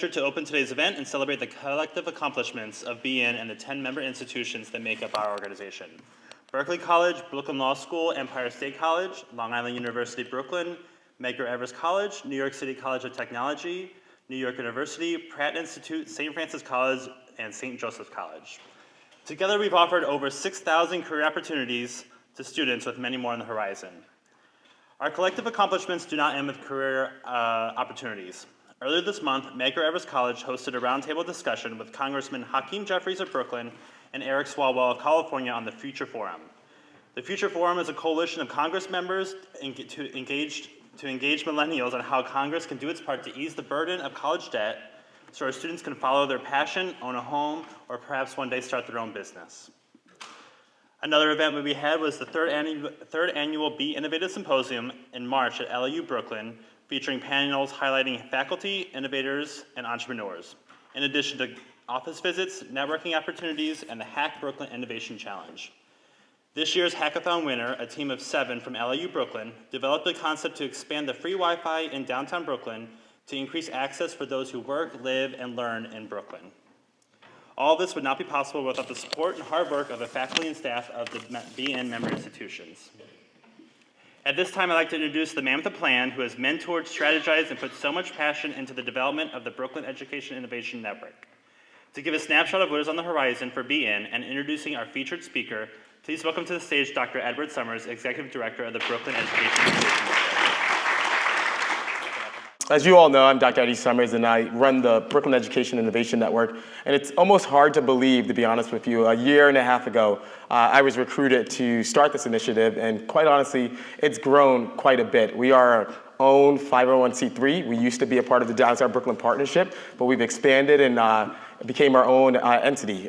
pleasure to open today's event and celebrate the collective accomplishments of BN and the 10 member institutions that make up our organization. Berkeley College, Brooklyn Law School, Empire State College, Long Island University, Brooklyn, Medgar Evers College, New York City College of Technology, New York University, Pratt Institute, St. Francis College, and St. Joseph's College. Together, we've offered over 6,000 career opportunities to students, with many more on the horizon. Our collective accomplishments do not end with career opportunities. Earlier this month, Medgar Evers College hosted a roundtable discussion with Congressman Hakeem Jeffries of Brooklyn and Eric Swalwell of California on the Future Forum. The Future Forum is a coalition of Congress members to engage millennials on how Congress can do its part to ease the burden of college debt so our students can follow their passion, own a home, or perhaps one day start their own business. Another event we had was the third annual Be Innovative Symposium in March at LAU Brooklyn, featuring panels highlighting faculty, innovators, and entrepreneurs, in addition to office visits, networking opportunities, and the Hack Brooklyn Innovation Challenge. This year's hackathon winner, a team of 7 from LAU Brooklyn, developed a concept to expand the free Wi-Fi in downtown Brooklyn to increase access for those who work, live, and learn in Brooklyn. All of this would not be possible without the support and hard work of the faculty and staff of the BN member institutions. At this time, I'd like to introduce the man with the plan who has mentored, strategized, and put so much passion into the development of the Brooklyn Education Innovation Network. To give a snapshot of what is on the horizon for BN and introducing our featured speaker, please welcome to the stage Dr. Edward Summers, Executive Director of the Brooklyn Education Innovation Network. As you all know, I'm Dr. Eddie Summers, and I run the Brooklyn Education Innovation Network. And it's almost hard to believe, to be honest with you, a year and a half ago, I was recruited to start this initiative, and quite honestly, it's grown quite a bit. We are our own 501c3. We used to be a part of the Downtown Brooklyn Partnership, but we've expanded and became our own entity.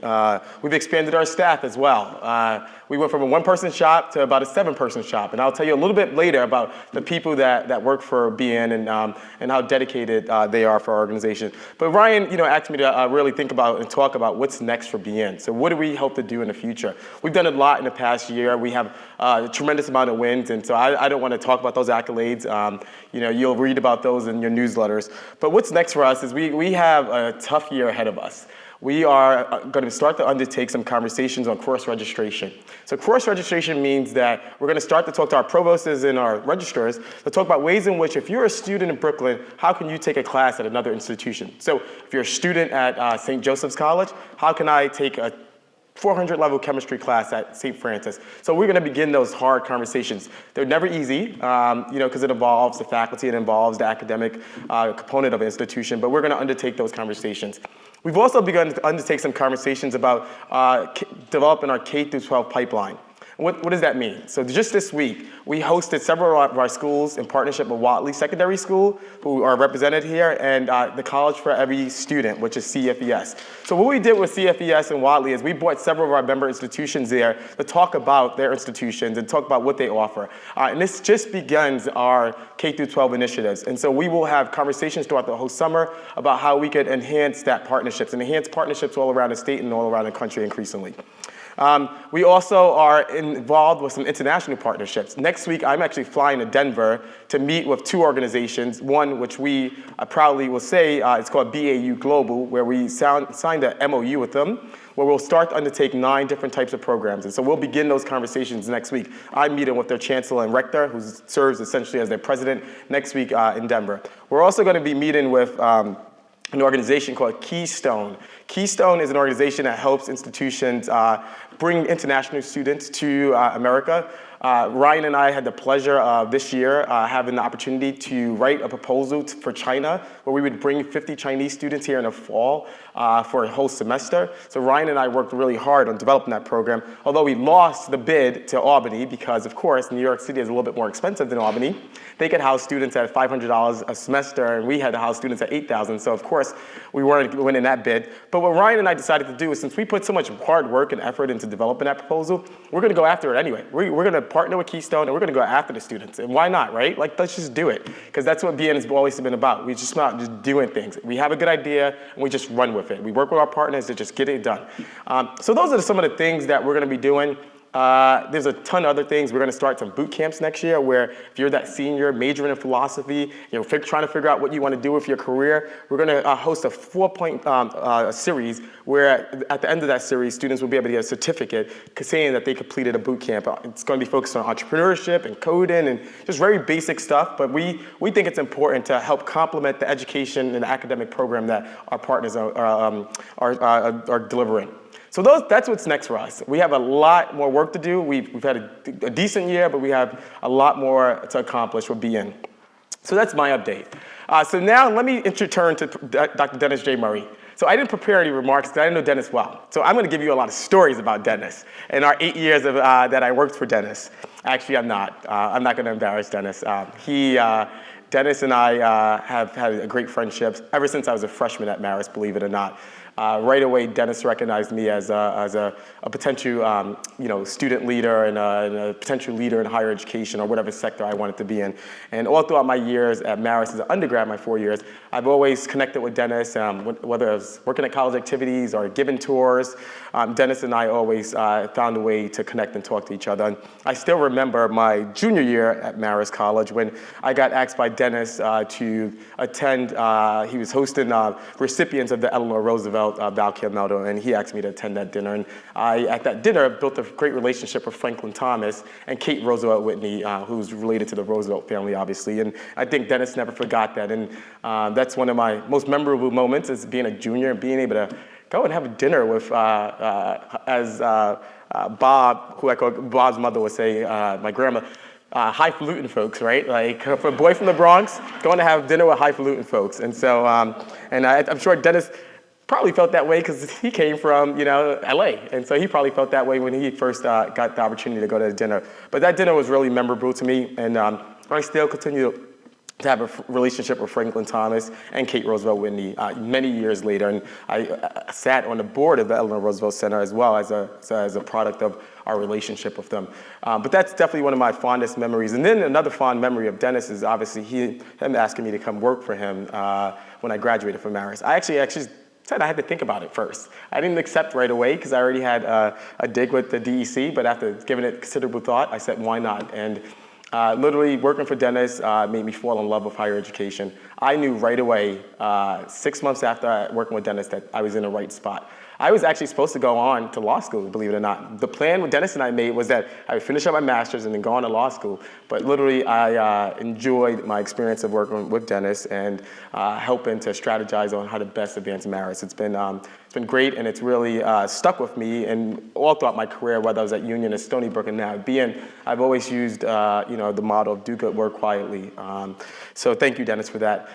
We've expanded our staff as well. We went from a 1-person shop to about a 7-person shop, and I'll tell you a little bit later about the people that work for BN and how dedicated they are for our organization. But Ryan, asked me to really think about and talk about what's next for BN. So what do we hope to do in the future? We've done a lot in the past year. We have a tremendous amount of wins, and so I don't want to talk about those accolades. You'll read about those in your newsletters. But what's next for us is we have a tough year ahead of us. We are going to start to undertake some conversations on cross-registration. So cross-registration means that we're going to start to talk to our provosts and our registrars to talk about ways in which, if you're a student in Brooklyn, how can you take a class at another institution? So if you're a student at St. Joseph's College, how can I take a 400 level chemistry class at St. Francis? So we're going to begin those hard conversations. They're never easy, because it involves the faculty, it involves the academic component of an institution, but we're going to undertake those conversations. We've also begun to undertake some conversations about developing our K-12 pipeline. What does that mean? So just this week, we hosted several of our schools in partnership with Watley Secondary School, who are represented here, and the College for Every Student, which is CFES. So what we did with CFES and Watley is we brought several of our member institutions there to talk about their institutions and talk about what they offer. And this just begins our K-12 initiatives. And so we will have conversations throughout the whole summer about how we could enhance partnerships all around the state and all around the country increasingly. We also are involved with some international partnerships. Next week, I'm actually flying to Denver to meet with 2 organizations, one which we proudly will say it's called BAU Global, where we signed an MOU with them, where we'll start to undertake 9 different types of programs. And so we'll begin those conversations next week. I'm meeting with their chancellor and rector, who serves essentially as their president, next week in Denver. We're also going to be meeting with an organization called Keystone. Keystone is an organization that helps institutions bring international students to America. Ryan and I had the pleasure of this year having the opportunity to write a proposal for China, where we would bring 50 Chinese students here in the fall for a whole semester. So Ryan and I worked really hard on developing that program, although we lost the bid to Albany because, of course, New York City is a little bit more expensive than Albany. They could house students at $500 a semester, and we had to house students at $8,000. So, of course, we weren't winning that bid. But what Ryan and I decided to do is, since we put so much hard work and effort into developing that proposal, we're going to go after it anyway. We're going to partner with Keystone, and we're going to go after the students. And why not, right? Let's just do it. Because that's what BN has always been about. We're just about just doing things. We have a good idea, and we just run with it. We work with our partners to just get it done. So those are some of the things that we're going to be doing. There's a ton of other things. We're going to start some boot camps next year where if you're that senior majoring in philosophy, trying to figure out what you want to do with your career, we're going to host a 4-point series where at the end of that series, students will be able to get a certificate saying that they completed a boot camp. It's going to be focused on entrepreneurship and coding and just very basic stuff, but we think it's important to help complement the education and academic program that our partners are delivering. So that's what's next for us. We have a lot more work to do. We've had a decent year, but we have a lot more to accomplish with BN. So that's my update. So now let me turn to Dr. Dennis J. Murray. So I didn't prepare any remarks because I didn't know Dennis well. So I'm going to give you a lot of stories about Dennis and our 8 years of, that I worked for Dennis. Actually, I'm not. I'm not going to embarrass Dennis. Dennis and I have had a great friendship ever since I was a freshman at Marist, believe it or not. Right away, Dennis recognized me as a potential student leader and a potential leader in higher education or whatever sector I wanted to be in. And all throughout my years at Marist as an undergrad, my 4 years, I've always connected with Dennis, whether I was working at college activities or giving tours. Dennis and I always found a way to connect and talk to each other. And I still remember my junior year at Marist College when I got asked by Dennis to attend. He was hosting recipients of the Eleanor Roosevelt Valcare Medal, and he asked me to attend that dinner. And I, at that dinner, built a great relationship with Franklin Thomas and Kate Roosevelt Whitney, who's related to the Roosevelt family, obviously. And I think Dennis never forgot that. And that's one of my most memorable moments is being a junior and being able to go and have a dinner with, as Bob, who I call Bob's mother would say, my grandma, highfalutin folks, right? Like for a boy from the Bronx, going to have dinner with highfalutin folks. And so, I'm sure Dennis probably felt that way because he came from, LA. And so he probably felt that way when he first got the opportunity to go to the dinner. But that dinner was really memorable to me. And I still continue to have a relationship with Franklin Thomas and Kate Roosevelt Whitney many years later. And I sat on the board of the Eleanor Roosevelt Center as well as a product of our relationship with them. But that's definitely one of my fondest memories. And then another fond memory of Dennis is obviously him asking me to come work for him when I graduated from Marist. I actually said I had to think about it first. I didn't accept right away because I already had a dig with the DEC, but after giving it considerable thought, I said, why not? And literally working for Dennis made me fall in love with higher education. I knew right away, 6 months after working with Dennis, that I was in the right spot. I was actually supposed to go on to law school, believe it or not. The plan what Dennis and I made was that I would finish up my master's and then go on to law school. But literally, I enjoyed my experience of working with Dennis and helping to strategize on how to best advance Marist. It's been great, and it's really stuck with me and all throughout my career, whether I was at Union or Stony Brook and now at BN. I've always used the motto of do good, work quietly. So thank you, Dennis, for that.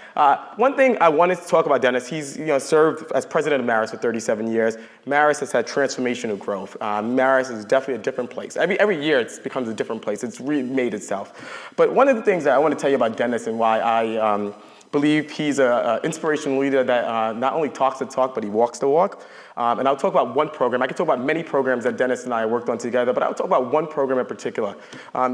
One thing I wanted to talk about Dennis, he's served as president of Marist for 37 years. Marist has had transformational growth. Marist is definitely a different place. Every year it becomes a different place. It's remade itself. But one of the things that I want to tell you about Dennis and why I believe he's an inspirational leader that not only talks the talk, but he walks the walk. And I'll talk about one program. I can talk about many programs that Dennis and I worked on together, but I'll talk about one program in particular.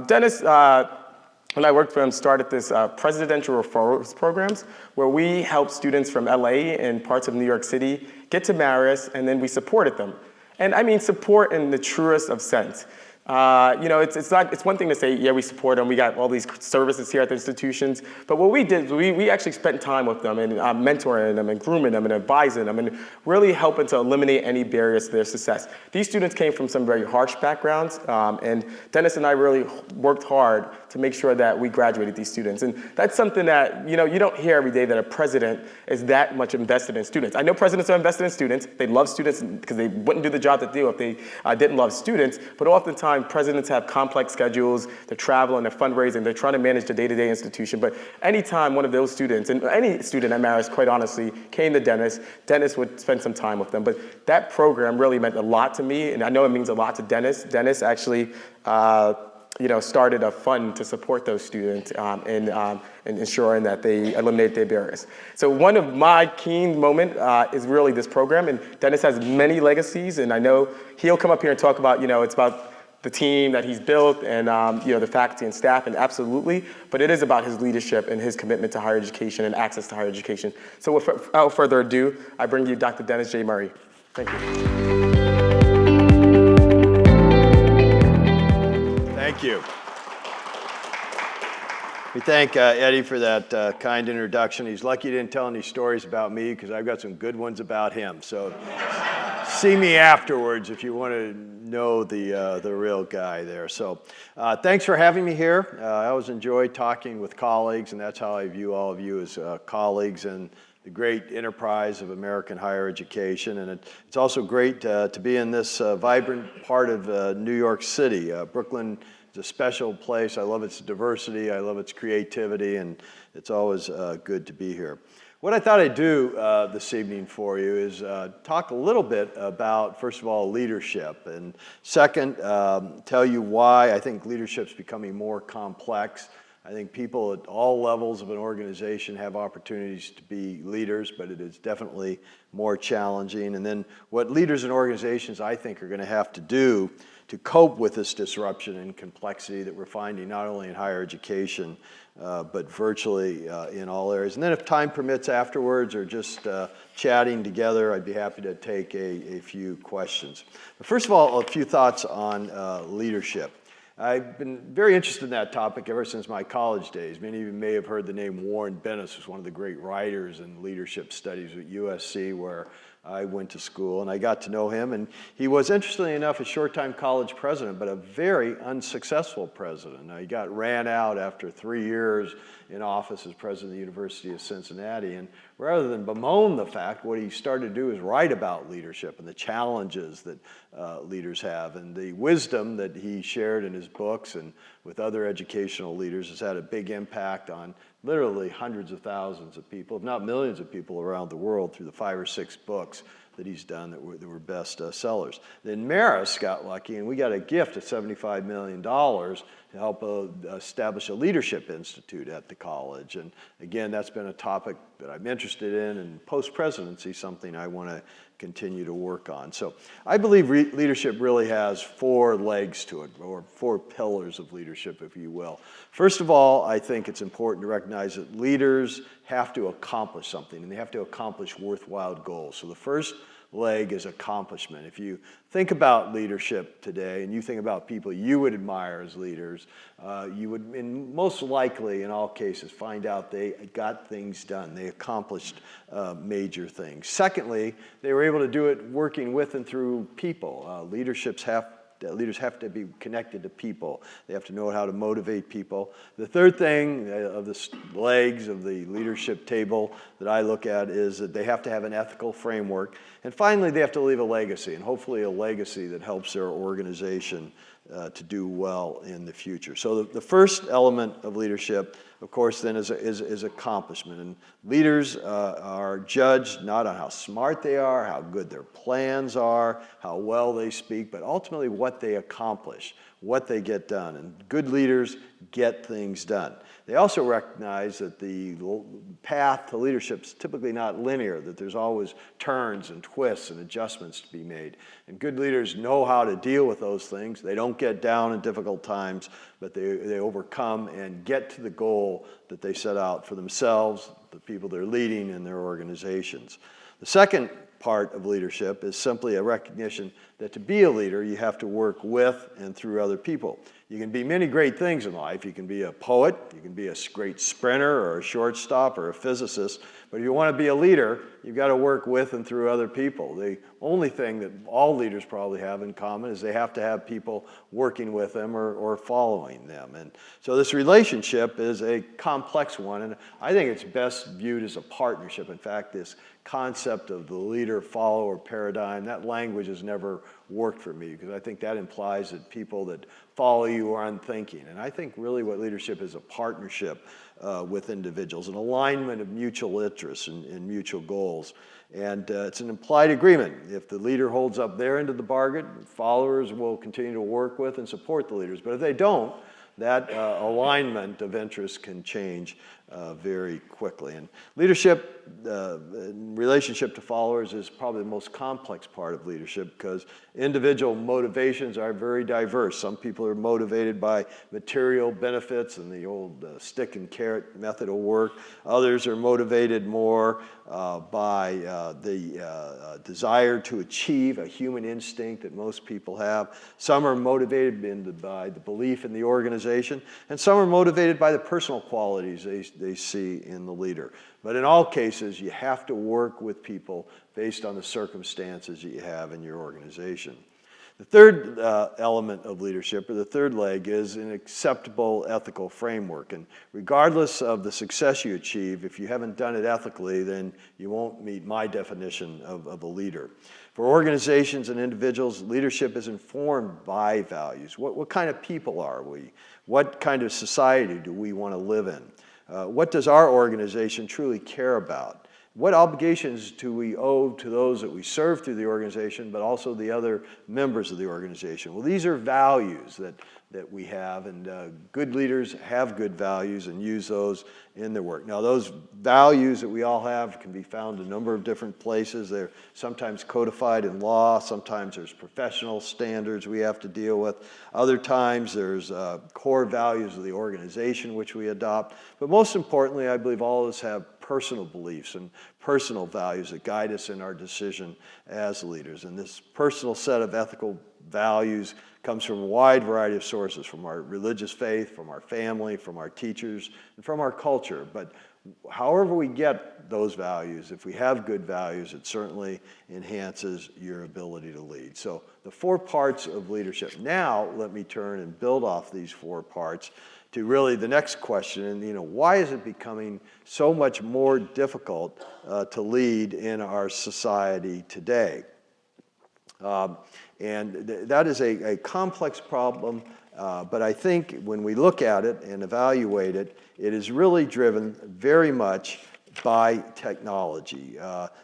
Dennis, when I worked for him, started this presidential referrals programs where we help students from LA and parts of New York City get to Marist, and then we supported them. And I mean support in the truest of sense. It's one thing to say, yeah, we support them, we got all these services here at the institutions, but what we did, we actually spent time with them and mentoring them and grooming them and advising them and really helping to eliminate any barriers to their success. These students came from some very harsh backgrounds, and Dennis and I really worked hard to make sure that we graduated these students. And that's something that, you don't hear every day that a president is that much invested in students. I know presidents are invested in students. They love students because they wouldn't do the job they do if they didn't love students, but oftentimes presidents have complex schedules, they're traveling, they're fundraising, they're trying to manage the day-to-day institution. But anytime one of those students, and any student at Marist, quite honestly, came to Dennis, Dennis would spend some time with them. But that program really meant a lot to me, and I know it means a lot to Dennis. Dennis actually started a fund to support those students in ensuring that they eliminate their barriers. So one of my keen moments is really this program, and Dennis has many legacies, and I know he'll come up here and talk about, it's about the team that he's built and the faculty and staff, and absolutely, but it is about his leadership and his commitment to higher education and access to higher education. So without further ado, I bring you Dr. Dennis J. Murray. Thank you. thank Eddie for that kind introduction. He's lucky he didn't tell any stories about me because I've got some good ones about him. So see me afterwards if you want to know the real guy there. So thanks for having me here. I always enjoy talking with colleagues, and that's how I view all of you as colleagues in the great enterprise of American higher education. And it's also great to be in this vibrant part of New York City. Brooklyn is a special place. I love its diversity. I love its creativity, and it's always good to be here. What I thought I'd do this evening for you is talk a little bit about, first of all, leadership, and second, tell you why I think leadership's becoming more complex. I think people at all levels of an organization have opportunities to be leaders, but it is definitely more challenging. And then what leaders and organizations, I think, are going to have to do to cope with this disruption and complexity that we're finding not only in higher education, but virtually in all areas. And then if time permits afterwards or just chatting together, I'd be happy to take a few questions. But first of all, a few thoughts on leadership. I've been very interested in that topic ever since my college days. Many of you may have heard the name Warren Bennis, who's one of the great writers in leadership studies at USC, where I went to school, and I got to know him. And he was, interestingly enough, a short-time college president, but a very unsuccessful president. He got ran out after 3 years in office as president of the University of Cincinnati. And rather than bemoan the fact, what he started to do is write about leadership and the challenges that leaders have. And the wisdom that he shared in his books and with other educational leaders has had a big impact on literally hundreds of thousands of people, if not millions of people around the world through the 5 or 6 books that he's done that were best sellers. Then Marist got lucky, and we got a gift of $75 million to help establish a leadership institute at the college. And again, that's been a topic that I'm interested in, and post-presidency, something I want to continue to work on. So I believe leadership really has 4 legs to it, or 4 pillars of leadership, if you will. First of all, I think it's important to recognize that leaders have to accomplish something, and they have to accomplish worthwhile goals. So the first leg is accomplishment. If you think about leadership today and you think about people you would admire as leaders, you would most likely in all cases find out they got things done. They accomplished major things. Secondly, they were able to do it working with and through people. Leaders have to be connected to people. They have to know how to motivate people. The third thing of the legs of the leadership table that I look at is that they have to have an ethical framework. And finally, they have to leave a legacy, and hopefully a legacy that helps their organization to do well in the future. So the first element of leadership, of course, then is accomplishment. And leaders are judged not on how smart they are, how good their plans are, how well they speak, but ultimately what they accomplish, what they get done. And good leaders get things done. They also recognize that the path to leadership is typically not linear, that there's always turns and twists and adjustments to be made. And good leaders know how to deal with those things. They don't get down in difficult times, but they overcome and get to the goal that they set out for themselves, the people they're leading, and their organizations. The second part of leadership is simply a recognition that to be a leader, you have to work with and through other people. You can be many great things in life. You can be a poet, you can be a great sprinter or a shortstop or a physicist, but if you want to be a leader, you've got to work with and through other people. The only thing that all leaders probably have in common is they have to have people working with them or following them. And so this relationship is a complex one, and I think it's best viewed as a partnership. In fact, this concept of the leader-follower paradigm, that language has never worked for me because I think that implies that people that follow you are unthinking. And I think really what leadership is a partnership with individuals, an alignment of mutual interests and mutual goals. And it's an implied agreement. If the leader holds up their end of the bargain, followers will continue to work with and support the leaders. But if they don't, that alignment of interests can change very quickly. And leadership relationship to followers is probably the most complex part of leadership because individual motivations are very diverse. Some people are motivated by material benefits and the old stick and carrot method will work. Others are motivated more by the desire to achieve, a human instinct that most people have. Some are motivated by the belief in the organization, and some are motivated by the personal qualities they see in the leader. But in all cases, you have to work with people based on the circumstances that you have in your organization. The third element of leadership, or the third leg, is an acceptable ethical framework. And regardless of the success you achieve, if you haven't done it ethically, then you won't meet my definition of a leader. For organizations and individuals, leadership is informed by values. What kind of people are we? What kind of society do we want to live in? What does our organization truly care about? What obligations do we owe to those that we serve through the organization, but also the other members of the organization? Well, these are values that we have, and good leaders have good values and use those in their work. Now, those values that we all have can be found in a number of different places. They're sometimes codified in law. Sometimes there's professional standards we have to deal with. Other times there's core values of the organization which we adopt. But most importantly, I believe all of us have personal beliefs and personal values that guide us in our decision as leaders. And this personal set of ethical values comes from a wide variety of sources, from our religious faith, from our family, from our teachers, and from our culture. But however we get those values, if we have good values, it certainly enhances your ability to lead. So the 4 parts of leadership. Now, let me turn and build off these 4 parts to really the next question, and why is it becoming so much more difficult to lead in our society today? That is a complex problem, but I think when we look at it and evaluate it, it is really driven very much by technology.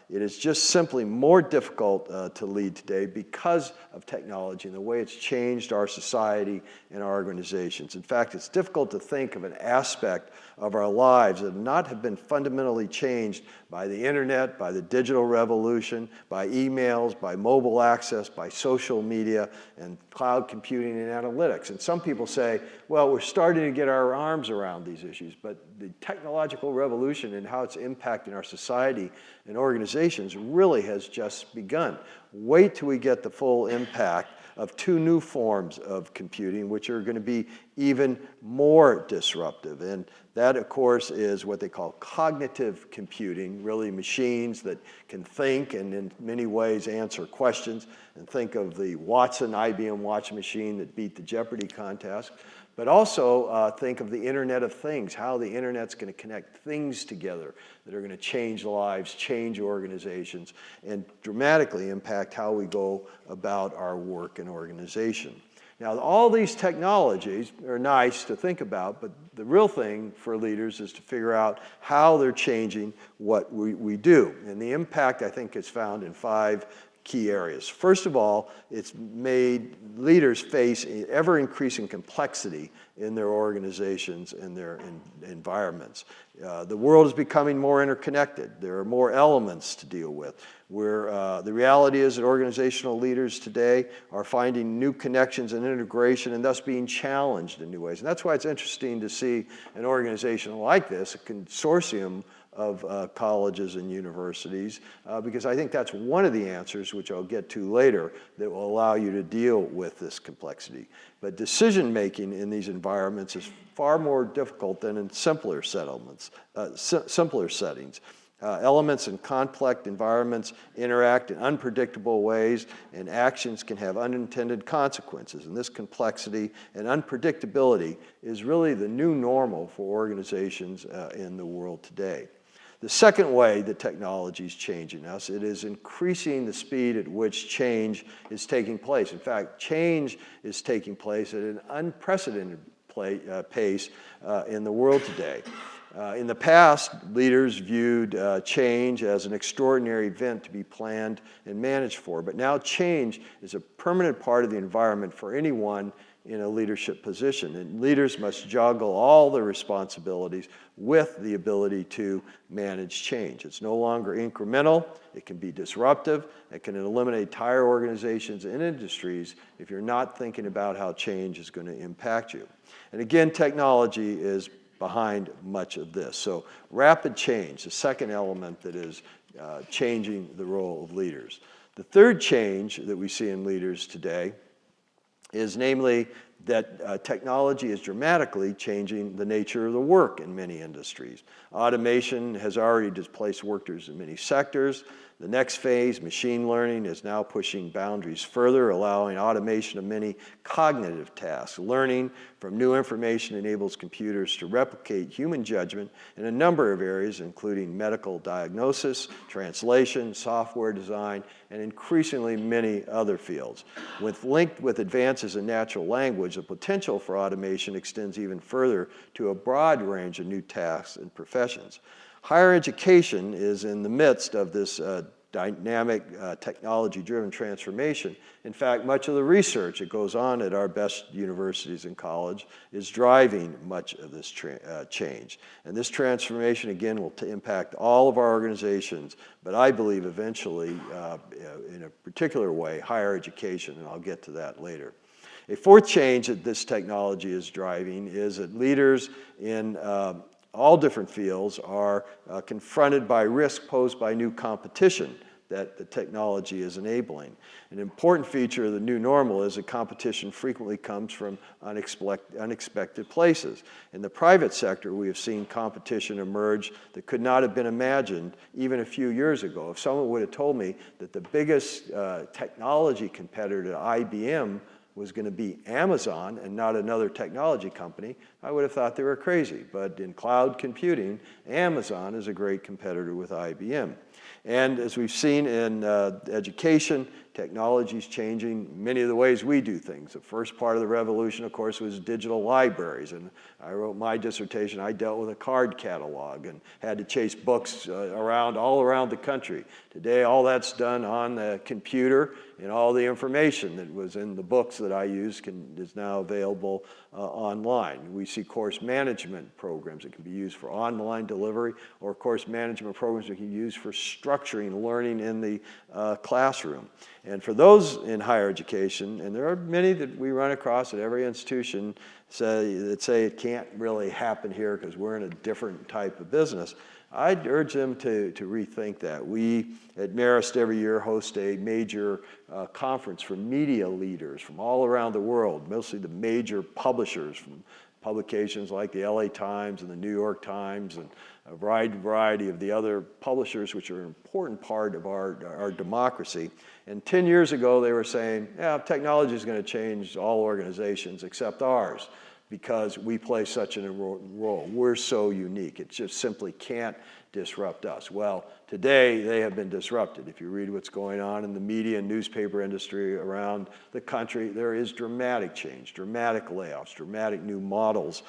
It is just simply more difficult to lead today because of technology and the way it's changed our society and our organizations. In fact, it's difficult to think of an aspect of our lives that not have been fundamentally changed by the internet, by the digital revolution, by emails, by mobile access, by social media, and cloud computing and analytics. And some people say, well, we're starting to get our arms around these issues, but the technological revolution and how it's impacting our society and organizations really has just begun. Wait till we get the full impact of 2 new forms of computing, which are going to be even more disruptive. And that, of course, is what they call cognitive computing, really machines that can think and in many ways answer questions. And think of the Watson IBM Watch machine that beat the Jeopardy contest. But also think of the Internet of Things, how the Internet's going to connect things together that are going to change lives, change organizations, and dramatically impact how we go about our work and organization. Now, all these technologies are nice to think about, but the real thing for leaders is to figure out how they're changing what we do. And the impact, I think, is found in 5 key areas. First of all, it's made leaders face ever-increasing complexity in their organizations and their environments. The world is becoming more interconnected. There are more elements to deal with. The reality is that organizational leaders today are finding new connections and integration and thus being challenged in new ways. And that's why it's interesting to see an organization like this, a consortium of colleges and universities, because I think that's one of the answers, which I'll get to later, that will allow you to deal with this complexity. But decision-making in these environments is far more difficult than in simpler settings. Elements in complex environments interact in unpredictable ways, and actions can have unintended consequences. And this complexity and unpredictability is really the new normal for organizations in the world today. The second way that technology is changing us, it is increasing the speed at which change is taking place. In fact, change is taking place at an unprecedented pace in the world today. In the past, leaders viewed change as an extraordinary event to be planned and managed for, but now change is a permanent part of the environment for anyone in a leadership position. And leaders must juggle all the responsibilities with the ability to manage change. It's no longer incremental, it can be disruptive, it can eliminate entire organizations and industries if you're not thinking about how change is going to impact you. And again, technology is behind much of this. So rapid change, the second element that is changing the role of leaders. The third change that we see in leaders today is namely that technology is dramatically changing the nature of the work in many industries. Automation has already displaced workers in many sectors. The next phase, machine learning, is now pushing boundaries further, allowing automation of many cognitive tasks. Learning from new information enables computers to replicate human judgment in a number of areas, including medical diagnosis, translation, software design, and increasingly many other fields. Linked with advances in natural language, the potential for automation extends even further to a broad range of new tasks and professions. Higher education is in the midst of this dynamic, technology-driven transformation. In fact, much of the research that goes on at our best universities and college is driving much of this change. And this transformation, again, will impact all of our organizations, but I believe eventually, in a particular way, higher education, and I'll get to that later. A fourth change that this technology is driving is that leaders in all different fields are confronted by risk posed by new competition that the technology is enabling. An important feature of the new normal is that competition frequently comes from unexpected places. In the private sector, we have seen competition emerge that could not have been imagined even a few years ago. If someone would have told me that the biggest technology competitor to IBM was going to be Amazon and not another technology company, I would have thought they were crazy. But in cloud computing, Amazon is a great competitor with IBM. And as we've seen in education, technology is changing many of the ways we do things. The first part of the revolution, of course, was digital libraries. And I wrote my dissertation, I dealt with a card catalog and had to chase books all around the country. Today, all that's done on the computer, and all the information that was in the books that I use is now available online. We see course management programs that can be used for online delivery, or course management programs that can be used for structuring learning in the classroom. And for those in higher education, and there are many that we run across at every institution that say it can't really happen here because we're in a different type of business, I'd urge them to rethink that. We at Marist every year host a major conference for media leaders from all around the world, mostly the major publishers from publications like the LA Times and the New York Times and a variety of the other publishers, which are an important part of our democracy. And 10 years ago, they were saying, yeah, technology is going to change all organizations except ours, because we play such a role. We're so unique. It just simply can't disrupt us. Well, today they have been disrupted. If you read what's going on in the media and newspaper industry around the country, there is dramatic change, dramatic layoffs, dramatic new models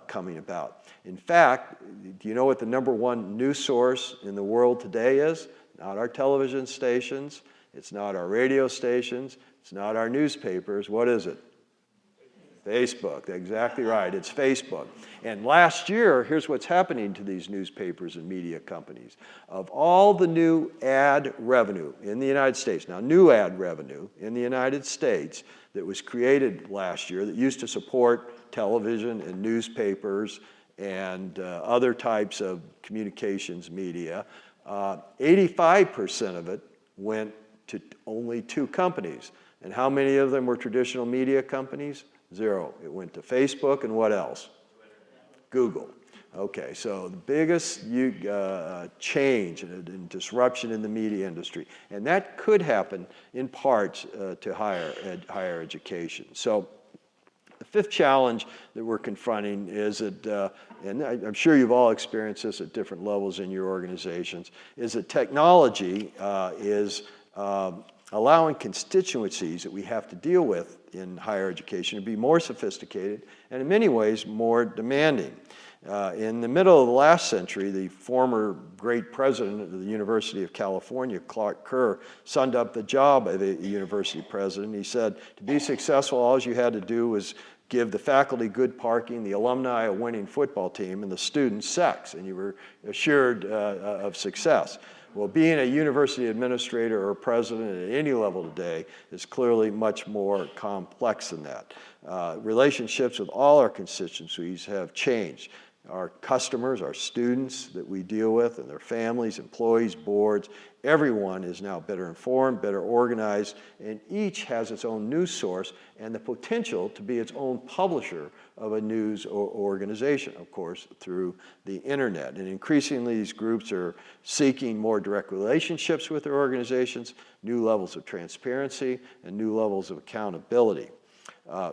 coming about. In fact, do you know what the #1 news source in the world today is? Not our television stations, it's not our radio stations, it's not our newspapers. What is it? Facebook, exactly right, it's Facebook. And last year, here's what's happening to these newspapers and media companies. Of all the new ad revenue in the United States, now new ad revenue in the United States that was created last year that used to support television and newspapers and other types of communications media, 85% of it went to only 2 companies. And how many of them were traditional media companies? 0. It went to Facebook, and what else? Google. Okay, so the biggest change and disruption in the media industry, and that could happen in part to higher education. So the fifth challenge that we're confronting is that, and I'm sure you've all experienced this at different levels in your organizations, is that technology is allowing constituencies that we have to deal with in higher education to be more sophisticated and in many ways more demanding. In the middle of the last century, the former great president of the University of California, Clark Kerr, summed up the job of a university president. He said, to be successful, all you had to do was give the faculty good parking, the alumni a winning football team, and the students sex, and you were assured of success. Well, being a university administrator or president at any level today is clearly much more complex than that. Relationships with all our constituencies have changed. Our customers, our students that we deal with, and their families, employees, boards, everyone is now better informed, better organized, and each has its own news source and the potential to be its own publisher of a news organization, of course, through the internet. And increasingly, these groups are seeking more direct relationships with their organizations, new levels of transparency, and new levels of accountability.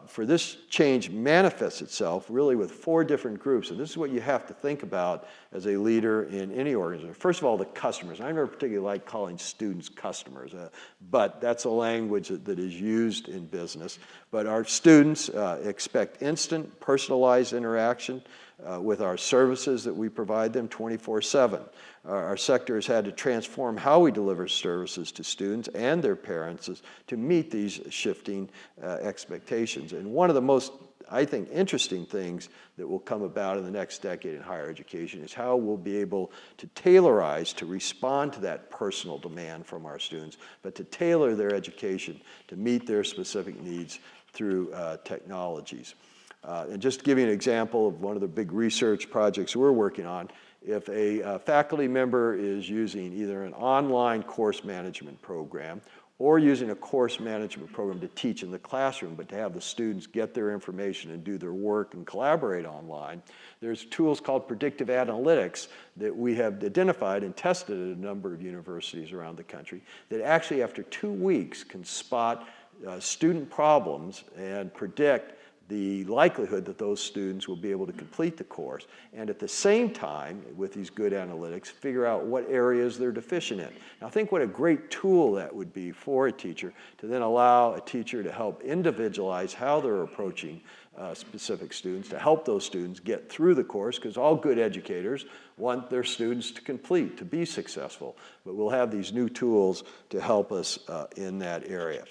For this change manifests itself really with 4 different groups, and this is what you have to think about as a leader in any organization. First of all, the customers. I never particularly like calling students customers, but that's a language that is used in business. But our students expect instant, personalized interaction with our services that we provide them 24/7. Our sector has had to transform how we deliver services to students and their parents to meet these shifting expectations. And one of the most, I think, interesting things that will come about in the next decade in higher education is how we'll be able to tailorize to respond to that personal demand from our students, but to tailor their education to meet their specific needs through technologies. And just to give you an example of one of the big research projects we're working on, if a faculty member is using either an online course management program or using a course management program to teach in the classroom, but to have the students get their information and do their work and collaborate online, there's tools called predictive analytics that we have identified and tested at a number of universities around the country that actually after 2 weeks can spot student problems and predict the likelihood that those students will be able to complete the course, and at the same time, with these good analytics, figure out what areas they're deficient in. Now think what a great tool that would be for a teacher to then allow a teacher to help individualize how they're approaching specific students, to help those students get through the course, because all good educators want their students to complete, to be successful. But we'll have these new tools to help us in that area.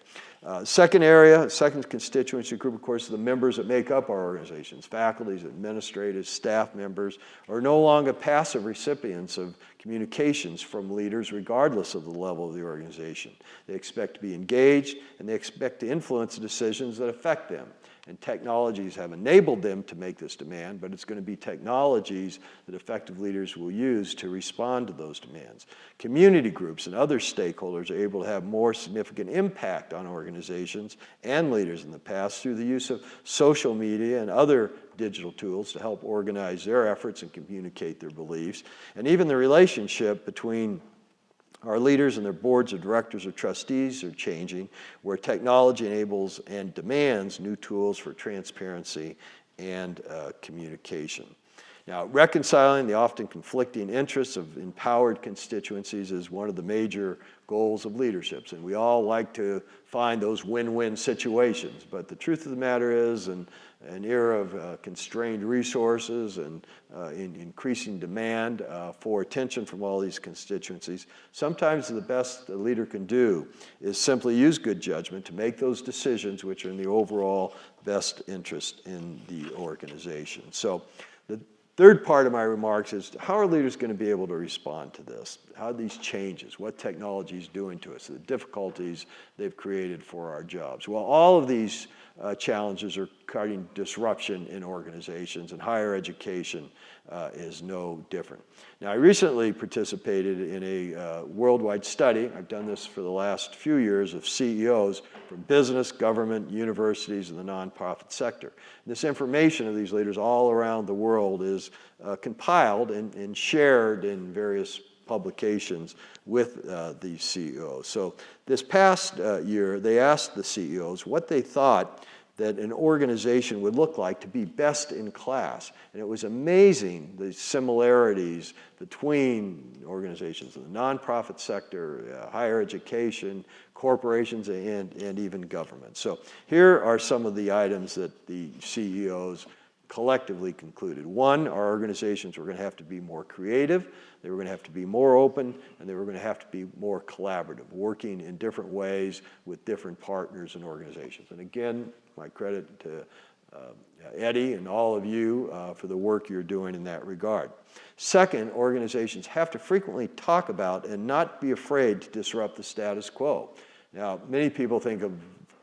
Second constituency group, of course, is the members that make up our organizations. Faculties, administrators, staff members are no longer passive recipients of communications from leaders regardless of the level of the organization. They expect to be engaged, and they expect to influence the decisions that affect them. And technologies have enabled them to make this demand, but it's going to be technologies that effective leaders will use to respond to those demands. Community groups and other stakeholders are able to have more significant impact on organizations and leaders in the past through the use of social media and other digital tools to help organize their efforts and communicate their beliefs. And even the relationship between our leaders and their boards of directors or trustees are changing, where technology enables and demands new tools for transparency and communication. Now, reconciling the often conflicting interests of empowered constituencies is one of the major goals of leaderships, and we all like to find those win-win situations. But the truth of the matter is, in an era of constrained resources and increasing demand for attention from all these constituencies, sometimes the best a leader can do is simply use good judgment to make those decisions which are in the overall best interest in the organization. So the third part of my remarks is, how are leaders going to be able to respond to this? How are these changes? What technology is doing to us? The difficulties they've created for our jobs? Well, all of these challenges are creating disruption in organizations, and higher education is no different. Now, I recently participated in a worldwide study. I've done this for the last few years of CEOs from business, government, universities, and the nonprofit sector. And this information of these leaders all around the world is compiled and shared in various publications with these CEOs. So this past year, they asked the CEOs what they thought that an organization would look like to be best in class. And it was amazing the similarities between organizations in the nonprofit sector, higher education, corporations, and even government. So here are some of the items that the CEOs collectively concluded. One, our organizations were going to have to be more creative, they were going to have to be more open, and they were going to have to be more collaborative, working in different ways with different partners and organizations. And again, my credit to Eddie and all of you for the work you're doing in that regard. Second, organizations have to frequently talk about and not be afraid to disrupt the status quo. Now, many people think of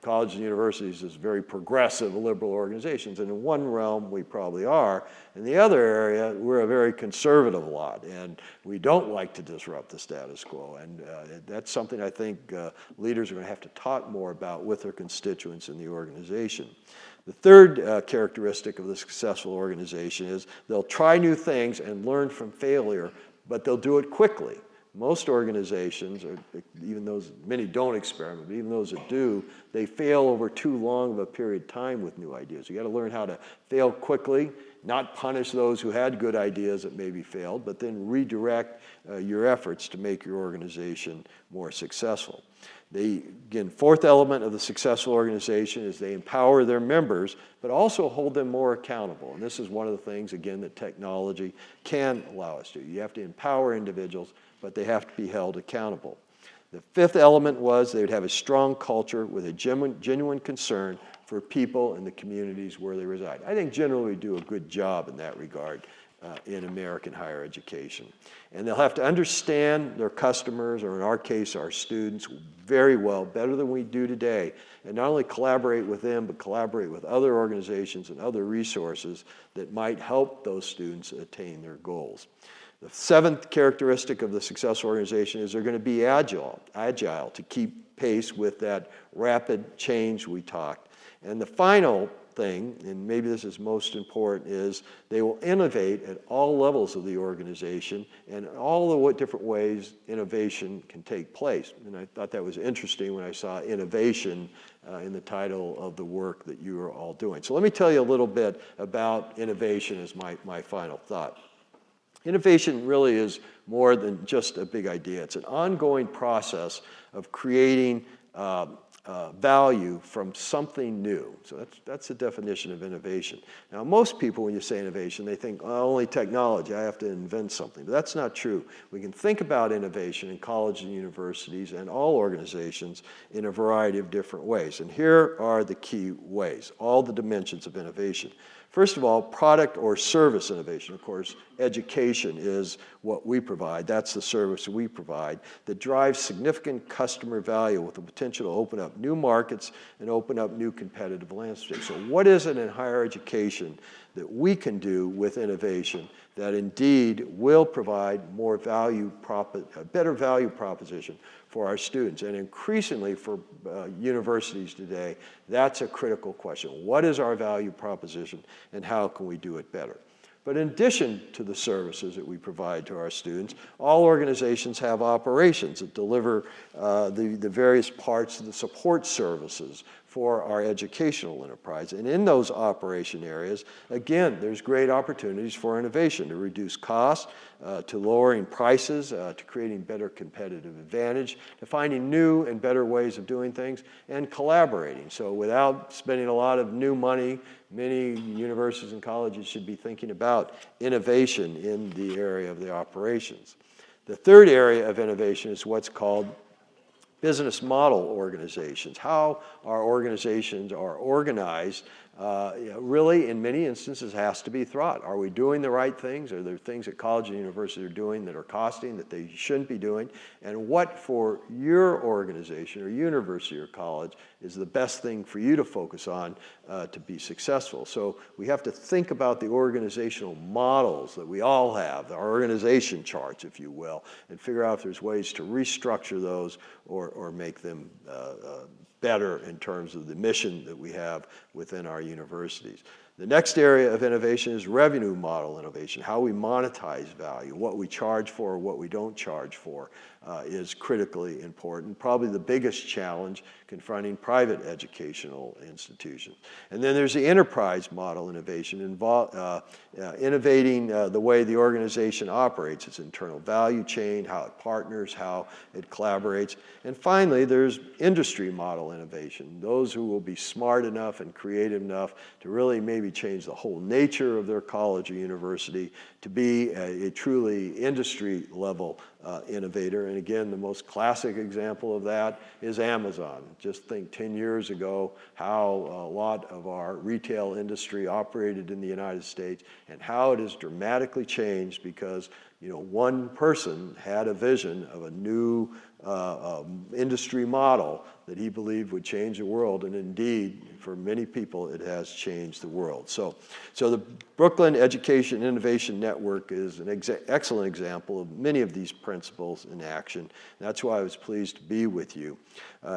colleges and universities as very progressive liberal organizations, and in one realm we probably are. In the other area, we're a very conservative lot, and we don't like to disrupt the status quo, and that's something I think leaders are going to have to talk more about with their constituents in the organization. The third characteristic of the successful organization is they'll try new things and learn from failure, but they'll do it quickly. Most organizations, or even those, many don't experiment, but even those that do, they fail over too long of a period of time with new ideas. You got to learn how to fail quickly, not punish those who had good ideas that maybe failed, but then redirect your efforts to make your organization more successful. Again, fourth element of the successful organization is they empower their members, but also hold them more accountable. And this is one of the things, again, that technology can allow us to do. You have to empower individuals, but they have to be held accountable. The fifth element was they would have a strong culture with a genuine concern for people and the communities where they reside. I think generally we do a good job in that regard in American higher education. And they'll have to understand their customers, or in our case, our students, very well, better than we do today, and not only collaborate with them, but collaborate with other organizations and other resources that might help those students attain their goals. The seventh characteristic of the successful organization is they're going to be agile to keep pace with that rapid change we talked. And the final thing, and maybe this is most important, is they will innovate at all levels of the organization and all the different ways innovation can take place. And I thought that was interesting when I saw innovation in the title of the work that you are all doing. So let me tell you a little bit about innovation as my final thought. Innovation really is more than just a big idea. It's an ongoing process of creating value from something new. So that's the definition of innovation. Now, most people, when you say innovation, they think, oh, only technology, I have to invent something. But that's not true. We can think about innovation in colleges and universities and all organizations in a variety of different ways. And here are the key ways, all the dimensions of innovation. First of all, product or service innovation. Of course, education is what we provide. That's the service we provide that drives significant customer value with the potential to open up new markets and open up new competitive landscapes. So what is it in higher education that we can do with innovation that indeed will provide more a better value proposition for our students? And increasingly for universities today, that's a critical question. What is our value proposition and how can we do it better? But in addition to the services that we provide to our students, all organizations have operations that deliver the various parts of the support services for our educational enterprise. And in those operation areas, again, there's great opportunities for innovation to reduce costs, to lowering prices, to creating better competitive advantage, to finding new and better ways of doing things, and collaborating. So without spending a lot of new money, many universities and colleges should be thinking about innovation in the area of the operations. The third area of innovation is what's called business model organizations. How our organizations are organized really, in many instances, has to be thought. Are we doing the right things? Are there things that college and university are doing that are costing that they shouldn't be doing? And what for your organization or university or college is the best thing for you to focus on to be successful? So we have to think about the organizational models that we all have, our organization charts, if you will, and figure out if there's ways to restructure those or make them better in terms of the mission that we have within our universities. The next area of innovation is revenue model innovation. How we monetize value, what we charge for, what we don't charge for is critically important. Probably the biggest challenge confronting private educational institutions. And then there's the enterprise model innovation, innovating the way the organization operates, its internal value chain, how it partners, how it collaborates. And finally, there's industry model innovation, those who will be smart enough and creative enough to really maybe change the whole nature of their college or university to be a truly industry level innovator. And again, the most classic example of that is Amazon. Just think 10 years ago how a lot of our retail industry operated in the United States and how it has dramatically changed because one person had a vision of a new industry model that he believed would change the world, and indeed, for many people, it has changed the world. So the Brooklyn Education Innovation Network is an excellent example of many of these principles in action. That's why I was pleased to be with you.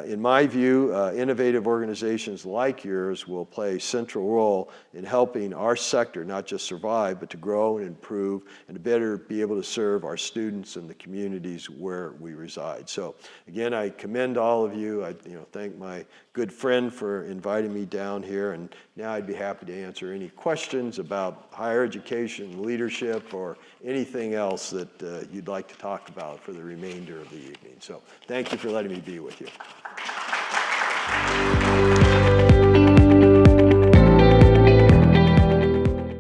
In my view, innovative organizations like yours will play a central role in helping our sector not just survive, but to grow and improve and to better be able to serve our students and the communities where we reside. So again, I commend all of you. I thank my good friend for inviting me down here, and now I'd be happy to answer any questions about higher education, leadership, or anything else that you'd like to talk about for the remainder of the evening. So thank you for letting me be with you.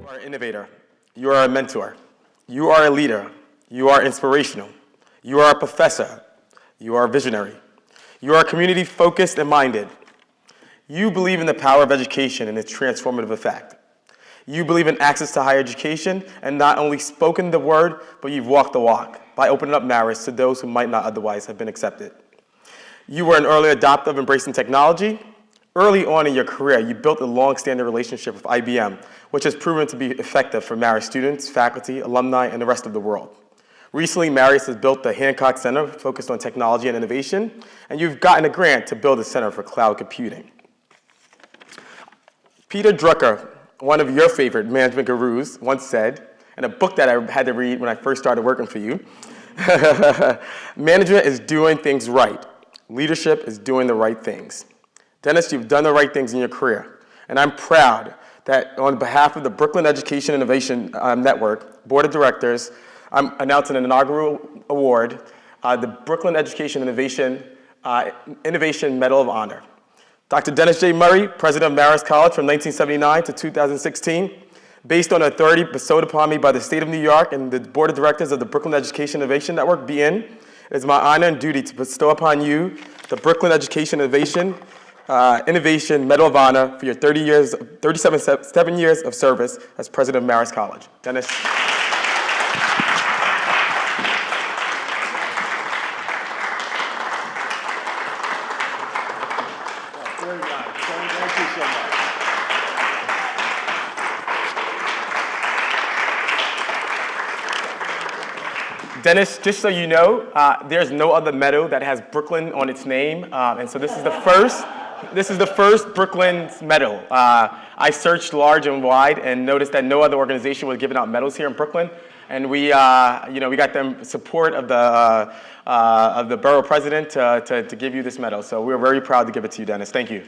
You are an innovator. You are a mentor. You are a leader. You are inspirational. You are a professor. You are a visionary. You are community-focused and minded. You believe in the power of education and its transformative effect. You believe in access to higher education and not only spoken the word, but you've walked the walk by opening up Marist to those who might not otherwise have been accepted. You were an early adopter of embracing technology. Early on in your career, you built a long-standing relationship with IBM, which has proven to be effective for Marist students, faculty, alumni, and the rest of the world. Recently, Marist has built the Hancock Center focused on technology and innovation, and you've gotten a grant to build a center for cloud computing. Peter Drucker, one of your favorite management gurus, once said, in a book that I had to read when I first started working for you, management is doing things right. Leadership is doing the right things. Dennis, you've done the right things in your career, and I'm proud that on behalf of the Brooklyn Education Innovation Network Board of Directors, I'm announcing an inaugural award, the Brooklyn Education Innovation Medal of Honor. Dr. Dennis J. Murray, president of Marist College from 1979 to 2016, based on authority bestowed upon me by the state of New York and the Board of Directors of the Brooklyn Education Innovation Network, BN, it is my honor and duty to bestow upon you the Brooklyn Education Innovation Medal of Honor for your 37 years of service as president of Marist College. Dennis. Thank you so much. Dennis, just so you know, there's no other medal that has Brooklyn on its name, and so this is the first Brooklyn medal. I searched large and wide and noticed that no other organization was giving out medals here in Brooklyn, and we got them support of the borough president to give you this medal. So we're very proud to give it to you, Dennis. Thank you.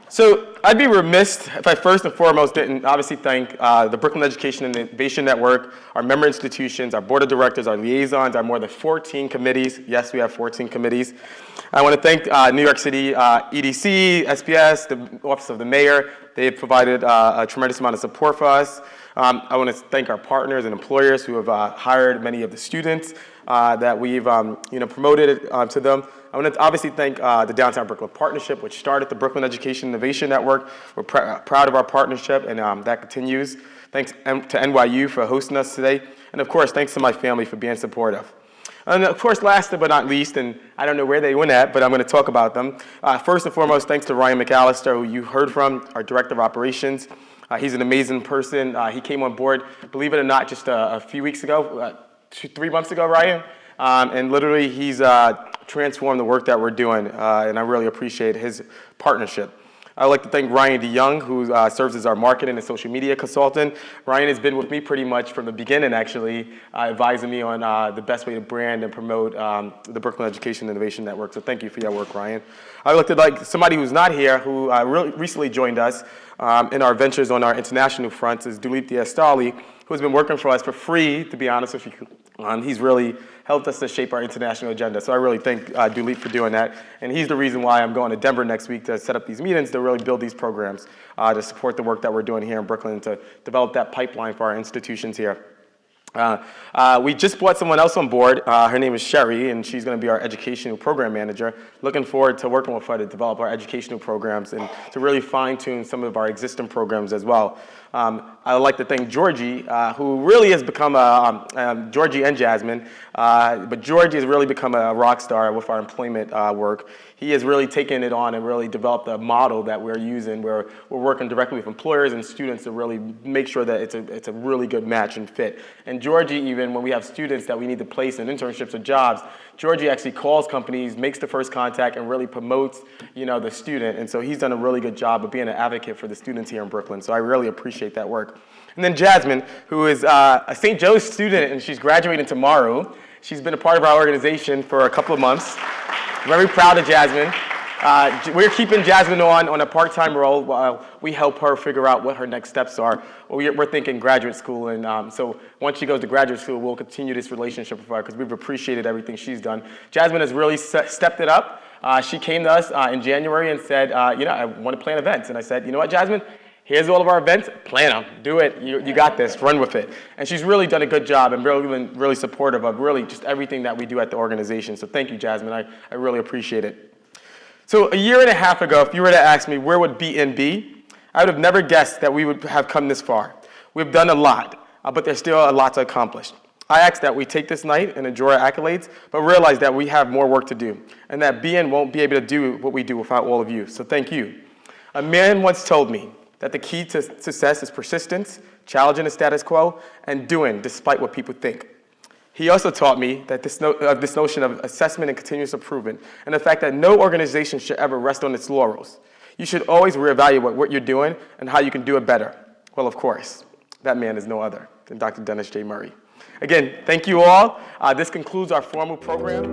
So I'd be remiss if I first and foremost didn't obviously thank the Brooklyn Education and Innovation Network, our member institutions, our board of directors, our liaisons, our more than 14 committees. Yes, we have 14 committees. I want to thank New York City EDC, SPS, the Office of the Mayor. They have provided a tremendous amount of support for us. I want to thank our partners and employers who have hired many of the students that we've promoted to them. I want to obviously thank the Downtown Brooklyn Partnership, which started the Brooklyn Education Innovation Network. We're proud of our partnership, and that continues. Thanks to NYU for hosting us today. And of course, thanks to my family for being supportive. And of course, last but not least, and I don't know where they went at, but I'm going to talk about them. First and foremost, thanks to Ryan McAllister, who you heard from, our Director of Operations. He's an amazing person. He came on board, believe it or not, just a few weeks ago, 3 months ago, Ryan. And literally, he's transform the work that we're doing, and I really appreciate his partnership. I'd like to thank Ryan DeYoung, who serves as our marketing and social media consultant. Ryan has been with me pretty much from the beginning, actually, advising me on the best way to brand and promote the Brooklyn Education Innovation Network. So thank you for your work, Ryan. I'd like to thank somebody who's not here, who recently joined us in our ventures on our international fronts, is Duleep Diastali, who has been working for us for free, to be honest with you. He's really helped us to shape our international agenda. So I really thank Duleep for doing that. And he's the reason why I'm going to Denver next week to set up these meetings to really build these programs to support the work that we're doing here in Brooklyn, to develop that pipeline for our institutions here. We just brought someone else on board. Her name is Sherry, and she's going to be our educational program manager. Looking forward to working with her to develop our educational programs and to really fine-tune some of our existing programs as well. I'd like to thank Georgie, who really has become Georgie and Jasmine, but Georgie has really become a rock star with our employment work. He has really taken it on and really developed a model that we're using where we're working directly with employers and students to really make sure that it's a really good match and fit. And Georgie, even when we have students that we need to place in internships or jobs, Georgie actually calls companies, makes the first contact, and really promotes, the student. And so he's done a really good job of being an advocate for the students here in Brooklyn. So I really appreciate that work. And then Jasmine, who is a St. Joe's student, and she's graduating tomorrow. She's been a part of our organization for a couple of months. Very proud of Jasmine. We're keeping Jasmine on a part-time role while we help her figure out what her next steps are. We're thinking graduate school, and so once she goes to graduate school, we'll continue this relationship with her because we've appreciated everything she's done. Jasmine has really stepped it up. She came to us in January and said, I want to plan events. And I said, you know what, Jasmine? Here's all of our events. Plan them. Do it. You got this. Run with it. And she's really done a good job and really supportive of really just everything that we do at the organization. So thank you, Jasmine. I really appreciate it. So a year and a half ago, if you were to ask me where would BN be, I would have never guessed that we would have come this far. We've done a lot, but there's still a lot to accomplish. I ask that we take this night and enjoy our accolades, but realize that we have more work to do, and that BN won't be able to do what we do without all of you. So thank you. A man once told me that the key to success is persistence, challenging the status quo, and doing despite what people think. He also taught me that this notion of assessment and continuous improvement, and the fact that no organization should ever rest on its laurels. You should always reevaluate what you're doing and how you can do it better. Well, of course, that man is no other than Dr. Dennis J. Murray. Again, thank you all. This concludes our formal program.